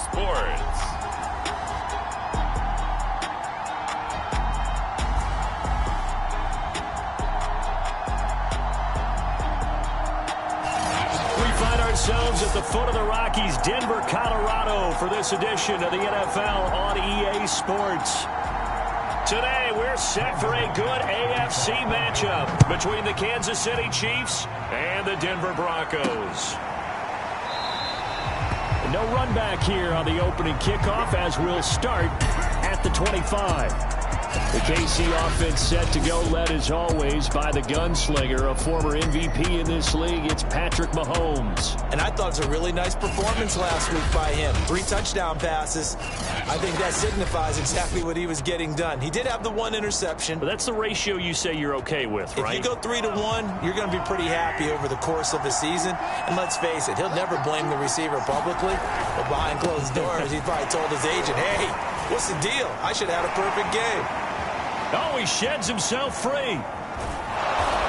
Sports. Ourselves at the foot of the Rockies, Denver, Colorado, for this edition of the NFL on EA Sports. Today, we're set for a good AFC matchup between the Kansas City Chiefs and the Denver Broncos. No run back here on the opening kickoff as we'll start at the 25. The KC offense set to go, led as always by the gunslinger, a former MVP in this league. It's Patrick Mahomes. And I thought it was a really nice performance last week by him. 3 touchdown passes. I think that signifies exactly what he was getting done. He did have the 1 interception. But that's the ratio you say you're okay with, right? If you go 3-to-1, you're going to be pretty happy over the course of the season. And let's face it, he'll never blame the receiver publicly. But behind closed doors, he probably told his agent, hey, what's the deal? I should have had a perfect game. Oh, he sheds himself free.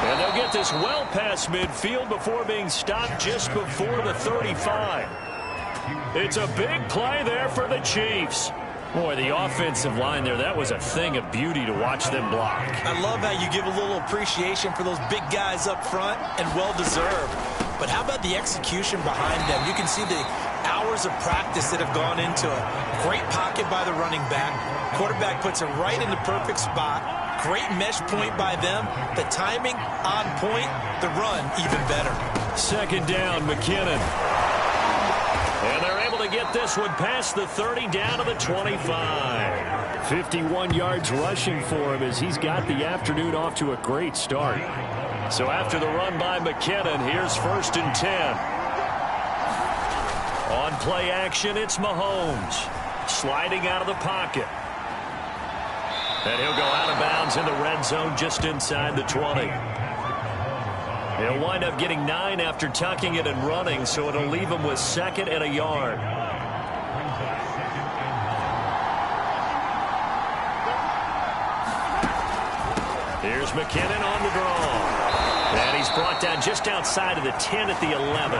And they'll get this well past midfield before being stopped just before the 35. It's a big play there for the Chiefs. Boy, the offensive line there, that was a thing of beauty to watch them block. I love how you give a little appreciation for those big guys up front, and well-deserved. But how about the execution behind them? You can see the hours of practice that have gone into a great pocket by the running back. Quarterback puts it right in the perfect spot. Great mesh point by them. The timing on point. The run even better. Second down, McKinnon. And they're able to get this one past the 30 down to the 25. 51 yards rushing for him as he's got the afternoon off to a great start. So after the run by McKinnon, here's 1st and 10. On play action, it's Mahomes. Sliding out of the pocket. And he'll go out of bounds in the red zone just inside the 20. He'll wind up getting 9 after tucking it and running, so it'll leave him with 2nd and a yard. Here's McKinnon on the draw. And he's brought down just outside of the 10 at the 11.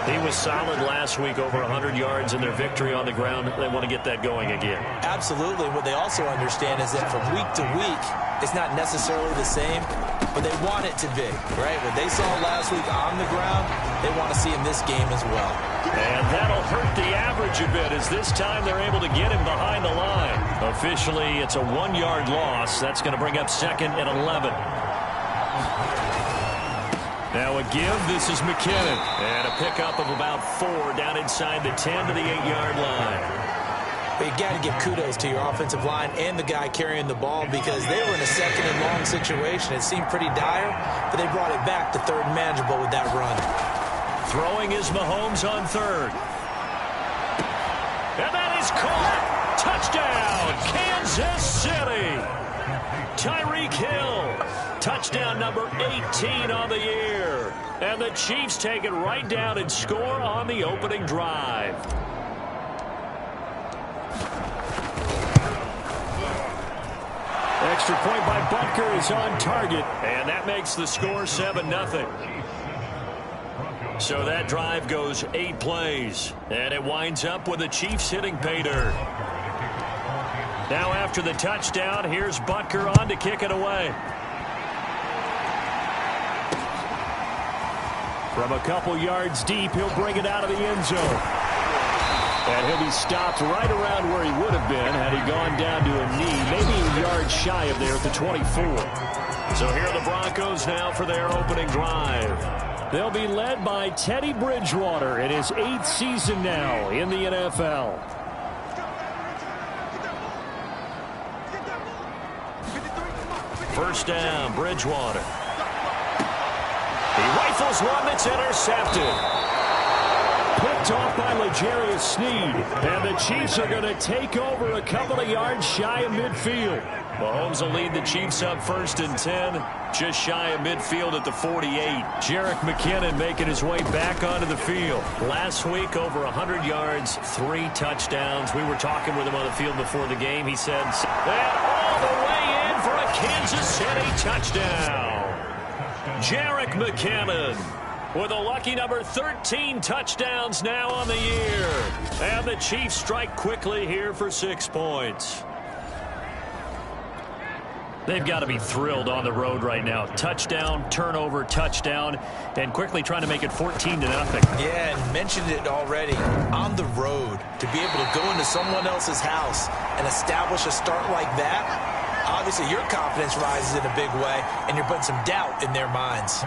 He was solid last week, over 100 yards in their victory on the ground. They want to get that going again. Absolutely. What they also understand is that from week to week, it's not necessarily the same, but they want it to be, right? What they saw last week on the ground, they want to see in this game as well. And that'll hurt the average a bit as this time they're able to get him behind the line. Officially, it's a 1-yard loss. That's going to bring up 2nd and 11. Now a give, this is McKinnon. And a pickup of about 4 down inside the 10 to the 8-yard line. But you got to give kudos to your offensive line and the guy carrying the ball because they were in a 2nd and long situation. It seemed pretty dire, but they brought it back to 3rd and manageable with that run. Throwing is Mahomes on 3rd. And that is caught. Touchdown, Kansas City. Tyreek Hill. Touchdown number 18 on the year. And the Chiefs take it right down and score on the opening drive. Extra point by Butker is on target. And that makes the score 7-0. So that drive goes 8 plays. And it winds up with the Chiefs hitting pay dirt. Now after the touchdown, here's Butker on to kick it away. From a couple yards deep, he'll bring it out of the end zone. And he'll be stopped right around where he would have been had he gone down to a knee, maybe a yard shy of there at the 24. So here are the Broncos now for their opening drive. They'll be led by Teddy Bridgewater in his 8th season now in the NFL. First down, Bridgewater. He rifles one that's intercepted. Picked off by L'Jarius Sneed. And the Chiefs are going to take over a couple of yards shy of midfield. Mahomes will lead the Chiefs up 1st and 10. Just shy of midfield at the 48. Jerick McKinnon making his way back onto the field. Last week, over 100 yards, 3 touchdowns. We were talking with him on the field before the game. He said, that all the way in for a Kansas City touchdown. Jerick McKinnon. with a lucky number 13 touchdowns now on the year. And the Chiefs strike quickly here for 6 points. They've got to be thrilled on the road right now. Touchdown, turnover, touchdown, and quickly trying to make it 14-0. Yeah, and mentioned it already. On the road, to be able to go into someone else's house and establish a start like that, obviously your confidence rises in a big way, and you're putting some doubt in their minds.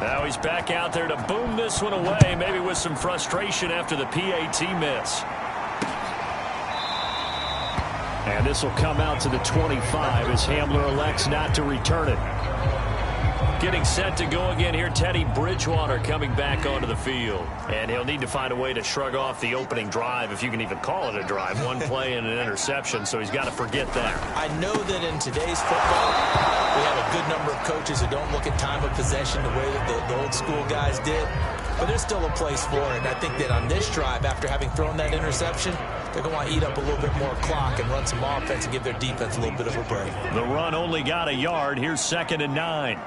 Now he's back out there to boom this one away, maybe with some frustration after the PAT miss. And this will come out to the 25 as Hamler elects not to return it. Getting set to go again here, Teddy Bridgewater coming back onto the field. And he'll need to find a way to shrug off the opening drive, if you can even call it a drive. One play and an interception, so he's got to forget that. I know that in today's football, we have a good number of coaches who don't look at time of possession the way that the old school guys did. But there's still a place for it. And I think that on this drive, after having thrown that interception, they're going to want to eat up a little bit more clock and run some offense and give their defense a little bit of a break. The run only got a yard. Here's 2nd and 9.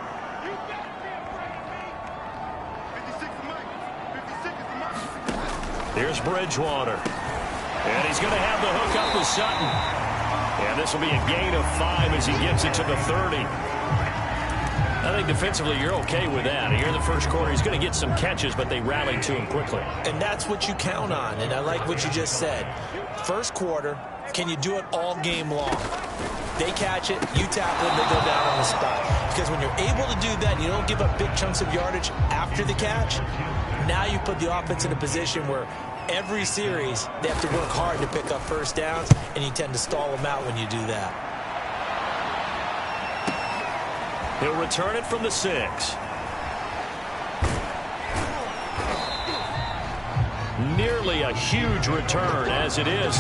Here's Bridgewater. And he's going to have the hook up to Sutton. And this will be a gain of 5 as he gets it to the 30. I think defensively you're okay with that. Here in the first quarter, he's going to get some catches, but they rallied to him quickly. And that's what you count on, and I like what you just said. First quarter, can you do it all game long? They catch it, you tackle them, they go down on the spot. Because when you're able to do that, you don't give up big chunks of yardage after the catch. Now you put the offense in a position where every series they have to work hard to pick up first downs, and you tend to stall them out when you do that. He'll return it from the 6. Nearly a huge return as it is.